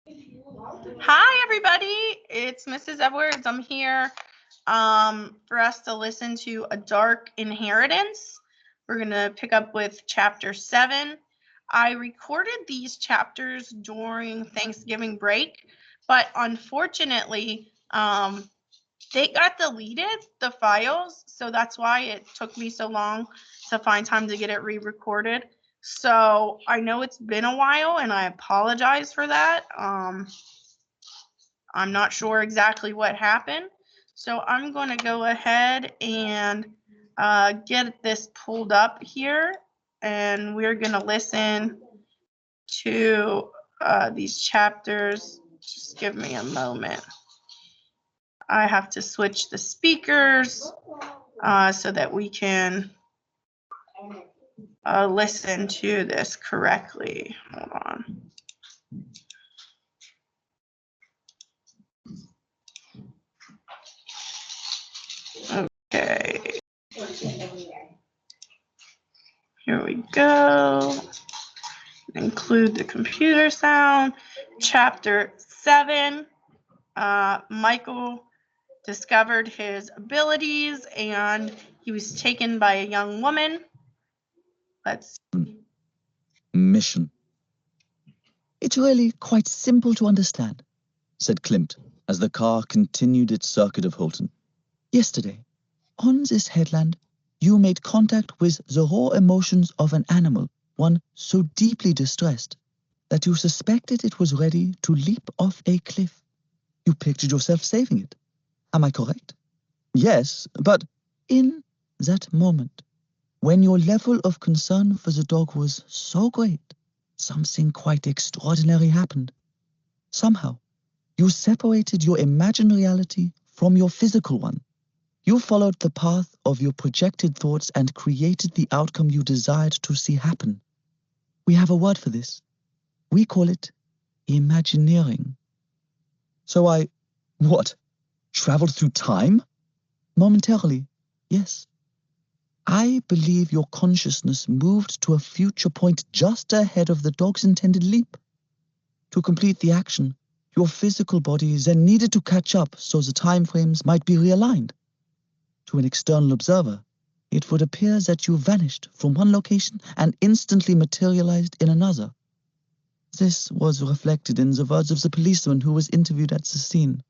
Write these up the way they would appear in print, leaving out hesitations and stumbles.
Hi, everybody. It's Mrs. Edwards. I'm here for us to listen to A Dark Inheritance. We're going to pick up with chapter 7. I recorded these chapters during Thanksgiving break, but unfortunately, they got deleted, the files, so that's why it took me so long to find time to get it re-recorded. So I know it's been a while, and I apologize for that. I'm not sure exactly what happened. So I'm going to go ahead and get this pulled up here. And we're going to listen to these chapters. Just give me a moment. I have to switch the speakers so that we can listen to this correctly. Hold on. Okay. Here we go. Include the computer sound. Chapter 7. Michael discovered his abilities and he was taken by a young woman. Let's see. Mission. It's really quite simple to understand, said Klimt as the car continued its circuit of Holton. Yesterday, on this headland, you made contact with the raw emotions of an animal, one so deeply distressed that you suspected it was ready to leap off a cliff. You pictured yourself saving it. Am I correct? Yes, but in that moment, when your level of concern for the dog was so great, something quite extraordinary happened. Somehow, you separated your imagined reality from your physical one. You followed the path of your projected thoughts and created the outcome you desired to see happen. We have a word for this. We call it imagineering. So what? Traveled through time? Momentarily, yes. I believe your consciousness moved to a future point just ahead of the dog's intended leap. To complete the action, your physical body then needed to catch up so the time frames might be realigned. To an external observer, it would appear that you vanished from one location and instantly materialized in another. This was reflected in the words of the policeman who was interviewed at the scene.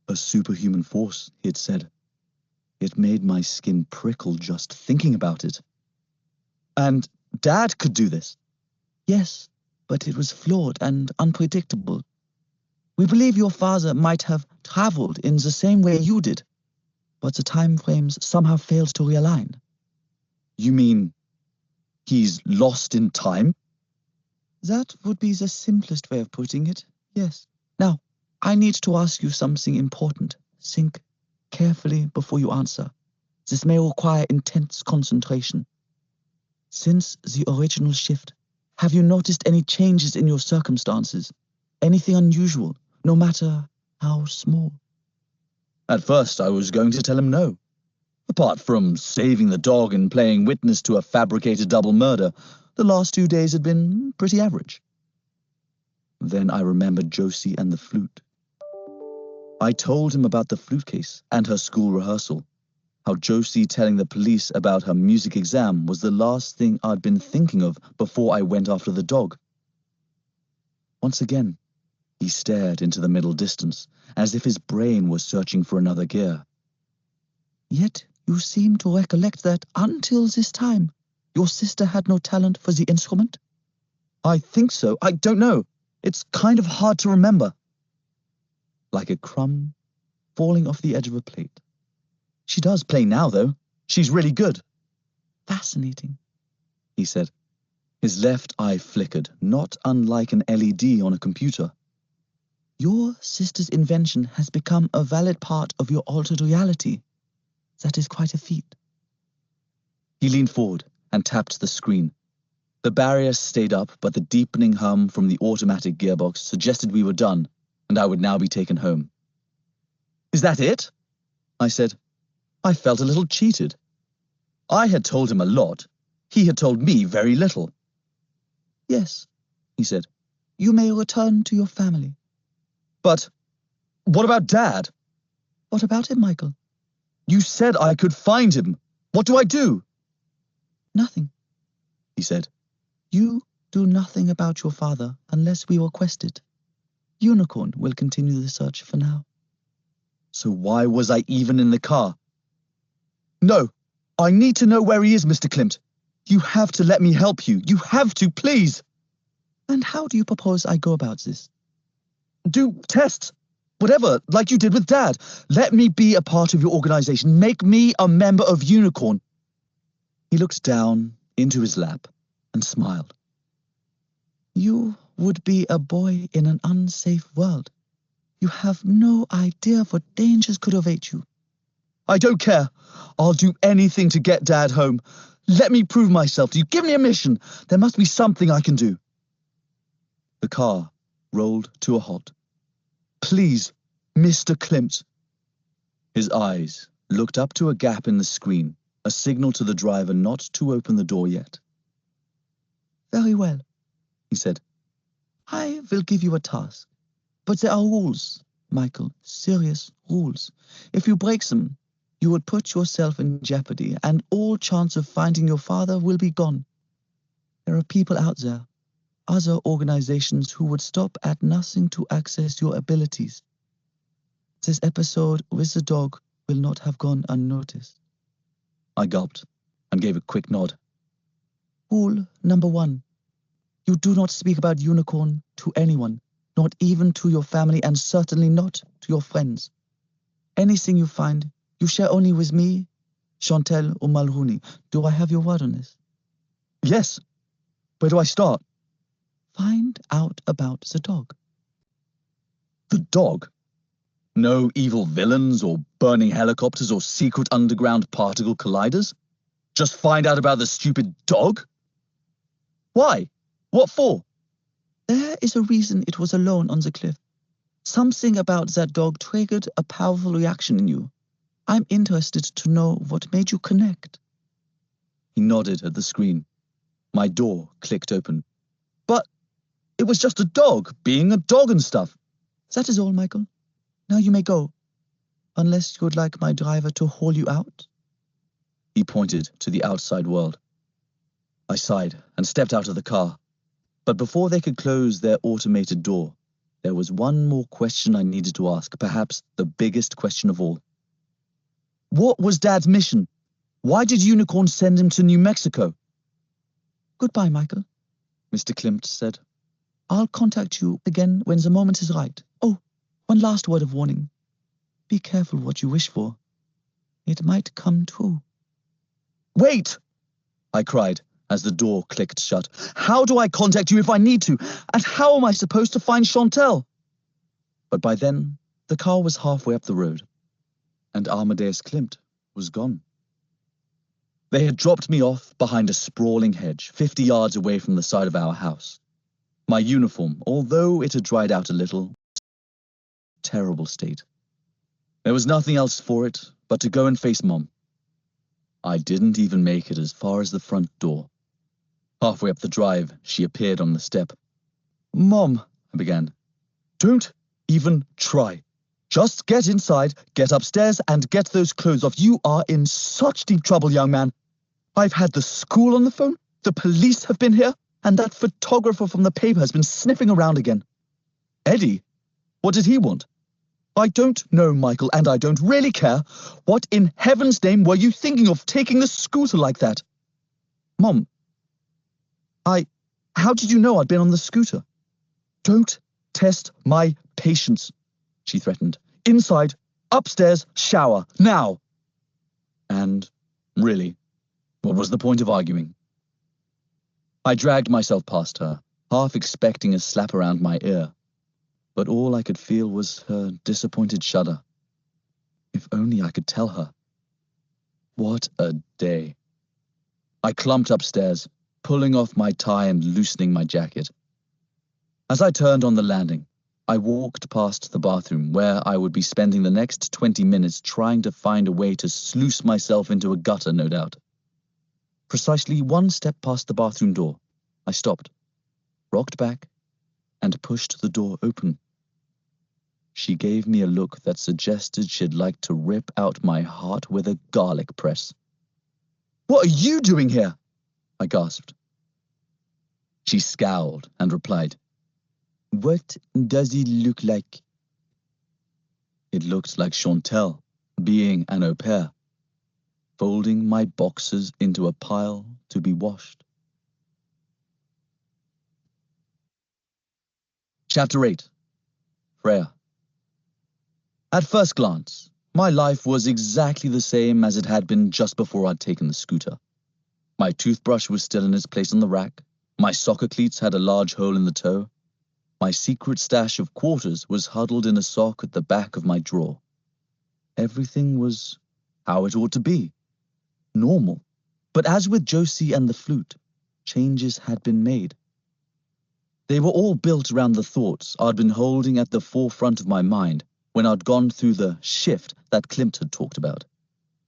A superhuman force, he had said. It made my skin prickle just thinking about it. And Dad could do this? Yes, but it was flawed and unpredictable. We believe your father might have traveled in the same way you did, but the time frames somehow failed to realign. You mean he's lost in time? That would be the simplest way of putting it, yes. Now, I need to ask you something important. Think carefully before you answer. This may require intense concentration. Since the original shift, have you noticed any changes in your circumstances? Anything unusual, no matter how small? At first, I was going to tell him no. Apart from saving the dog and playing witness to a fabricated double murder, the last 2 days had been pretty average. Then I remembered Josie and the flute. I told him about the flute case and her school rehearsal. How Josie telling the police about her music exam was the last thing I'd been thinking of before I went after the dog. Once again, he stared into the middle distance, as if his brain was searching for another gear. Yet you seem to recollect that until this time, your sister had no talent for the instrument? I think so. I don't know. It's kind of hard to remember. Like a crumb falling off the edge of a plate. She does play now, though. She's really good. Fascinating, he said. His left eye flickered, not unlike an LED on a computer. Your sister's invention has become a valid part of your altered reality. That is quite a feat. He leaned forward and tapped the screen. The barrier stayed up, but the deepening hum from the automatic gearbox suggested we were done, and I would now be taken home. Is that it? I said. I felt a little cheated. I had told him a lot. He had told me very little. Yes, he said. you may return to your family. But what about Dad? What about him, Michael? You said I could find him. What do I do? Nothing, he said. You do nothing about your father unless we request it. Unicorn will continue the search for now. So why was I even in the car? No, I need to know where he is, Mr. Klimt. You have to let me help you. You have to, please. And how do you propose I go about this? Do tests. Whatever, like you did with Dad. Let me be a part of your organization. Make me a member of Unicorn. He looked down into his lap and smiled. You would be a boy in an unsafe world. You have no idea what dangers could await you. I don't care. I'll do anything to get Dad home. Let me prove myself to you. Give me a mission. There must be something I can do. The car rolled to a halt. Please, Mr. Klimt. His eyes looked up to a gap in the screen, a signal to the driver not to open the door yet. Very well, he said. I will give you a task. But there are rules, Michael, serious rules. If you break them, you would put yourself in jeopardy, and all chance of finding your father will be gone. There are people out there, other organizations who would stop at nothing to access your abilities. This episode with the dog will not have gone unnoticed. I gulped and gave a quick nod. Rule number 1. You do not speak about Unicorn to anyone, not even to your family, and certainly not to your friends. Anything you find, you share only with me, Chantel, or Mulrooney. Do I have your word on this? Yes. Where do I start? Find out about the dog. The dog? No evil villains or burning helicopters or secret underground particle colliders? Just find out about the stupid dog? Why? What for? There is a reason it was alone on the cliff. Something about that dog triggered a powerful reaction in you. I'm interested to know what made you connect. He nodded at the screen. My door clicked open. But it was just a dog, being a dog and stuff. That is all, Michael. Now you may go. Unless you would like my driver to haul you out. He pointed to the outside world. I sighed and stepped out of the car. But before they could close their automated door, there was one more question I needed to ask, perhaps the biggest question of all. What was Dad's mission? Why did Unicorn send him to New Mexico? Goodbye, Michael, Mr. Klimt said. I'll contact you again when the moment is right. Oh, one last word of warning. Be careful what you wish for. It might come true. Wait! I cried as the door clicked shut. How do I contact you if I need to? And how am I supposed to find Chantel? But by then, the car was halfway up the road, and Amadeus Klimt was gone. They had dropped me off behind a sprawling hedge, 50 yards away from the side of our house. My uniform, although it had dried out a little, terrible state. There was nothing else for it but to go and face Mom. I didn't even make it as far as the front door. Halfway up the drive, she appeared on the step. Mom, I began. Don't even try. Just get inside, get upstairs, and get those clothes off. You are in such deep trouble, young man. I've had the school on the phone, the police have been here, and that photographer from the paper has been sniffing around again. Eddie? What did he want? I don't know, Michael, and I don't really care. What in heaven's name were you thinking of taking the scooter like that? Mom, how did you know I'd been on the scooter? Don't test my patience, she threatened. Inside, upstairs, shower, now. And, really, what was the point of arguing? I dragged myself past her, half expecting a slap around my ear. But all I could feel was her disappointed shudder. If only I could tell her. What a day. I clumped upstairs, pulling off my tie and loosening my jacket. As I turned on the landing, I walked past the bathroom where I would be spending the next 20 minutes trying to find a way to sluice myself into a gutter, no doubt. Precisely one step past the bathroom door, I stopped, rocked back, and pushed the door open. She gave me a look that suggested she'd like to rip out my heart with a garlic press. "What are you doing here?" I gasped. She scowled and replied, "What does it look like?" It looked like Chantal, being an au pair, folding my boxes into a pile to be washed. Chapter 8. Freya. At first glance, my life was exactly the same as it had been just before I'd taken the scooter. My toothbrush was still in its place on the rack, my soccer cleats had a large hole in the toe, my secret stash of quarters was huddled in a sock at the back of my drawer. Everything was how it ought to be, normal. But as with Josie and the flute, changes had been made. They were all built around the thoughts I'd been holding at the forefront of my mind when I'd gone through the shift that Klimt had talked about.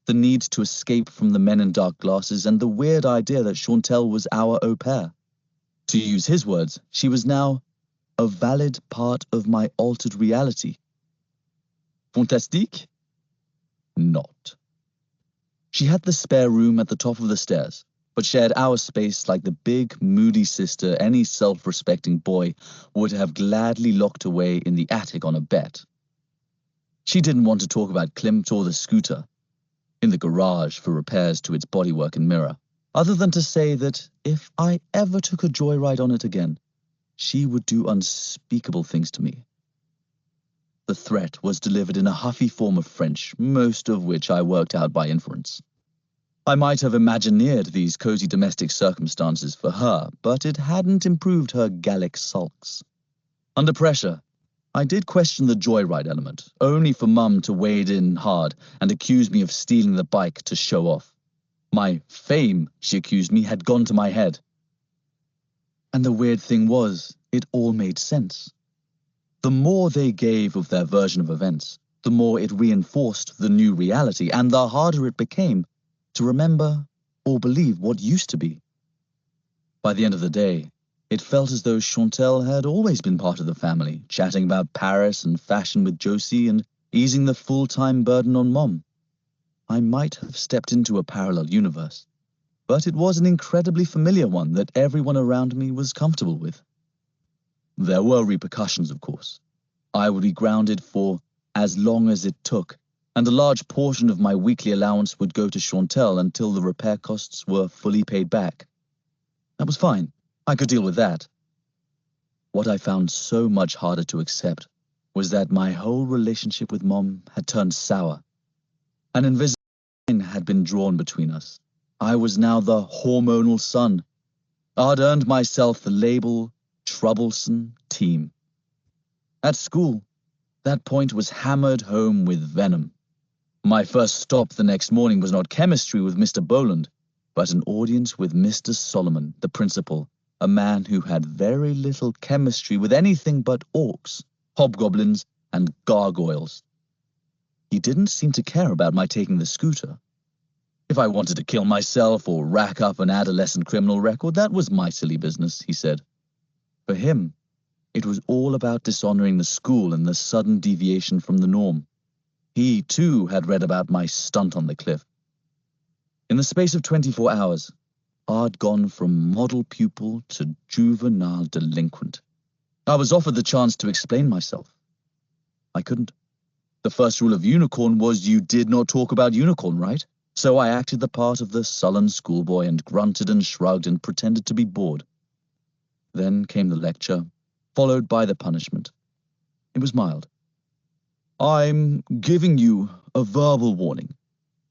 The need to escape from the men in dark glasses and the weird idea that Chantal was our au pair. To use his words, she was now a valid part of my altered reality. Fantastique? Not. She had the spare room at the top of the stairs, but shared our space like the big, moody sister any self-respecting boy would have gladly locked away in the attic on a bet. She didn't want to talk about Klimt or the scooter, in the garage for repairs to its bodywork and mirror, other than to say that if I ever took a joyride on it again, she would do unspeakable things to me. The threat was delivered in a huffy form of French, most of which I worked out by inference. I might have imagineered these cozy domestic circumstances for her, but it hadn't improved her Gallic sulks. Under pressure, I did question the joyride element, only for Mum to wade in hard and accuse me of stealing the bike to show off. My fame, she accused me, had gone to my head. And the weird thing was, it all made sense. The more they gave of their version of events, the more it reinforced the new reality, and the harder it became to remember or believe what used to be. By the end of the day, it felt as though Chantal had always been part of the family, chatting about Paris and fashion with Josie and easing the full-time burden on Mom. I might have stepped into a parallel universe, but it was an incredibly familiar one that everyone around me was comfortable with. There were repercussions, of course. I would be grounded for as long as it took, and a large portion of my weekly allowance would go to Chantal until the repair costs were fully paid back. That was fine. I could deal with that. What I found so much harder to accept was that my whole relationship with Mom had turned sour. An invisible line had been drawn between us. I was now the hormonal son. I'd earned myself the label troublesome teen. At school, that point was hammered home with venom. My first stop the next morning was not chemistry with Mr. Boland, but an audience with Mr. Solomon, the principal, a man who had very little chemistry with anything but orcs, hobgoblins, and gargoyles. He didn't seem to care about my taking the scooter. If I wanted to kill myself or rack up an adolescent criminal record, that was my silly business, he said. For him, it was all about dishonoring the school and the sudden deviation from the norm. He, too, had read about my stunt on the cliff. In the space of 24 hours, I'd gone from model pupil to juvenile delinquent. I was offered the chance to explain myself. I couldn't. The first rule of Unicorn was you did not talk about Unicorn, right? So I acted the part of the sullen schoolboy and grunted and shrugged and pretended to be bored. Then came the lecture, followed by the punishment. It was mild. I'm giving you a verbal warning.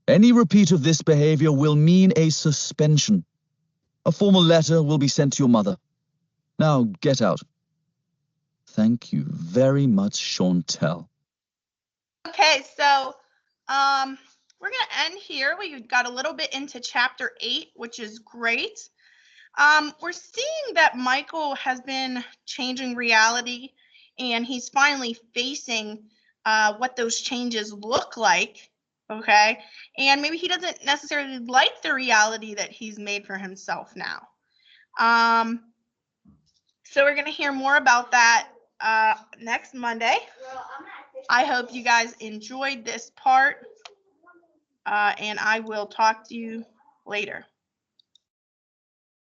Any repeat of this behavior will mean a suspension. A formal letter will be sent to your mother. Now get out. Thank you very much, Chantal. Okay, so we're going to end here. We got a little bit into chapter 8, which is great. We're seeing that Michael has been changing reality, and he's finally facing what those changes look like, okay? And maybe he doesn't necessarily like the reality that he's made for himself now. So we're going to hear more about that next Monday. I hope you guys enjoyed this part, and I will talk to you later.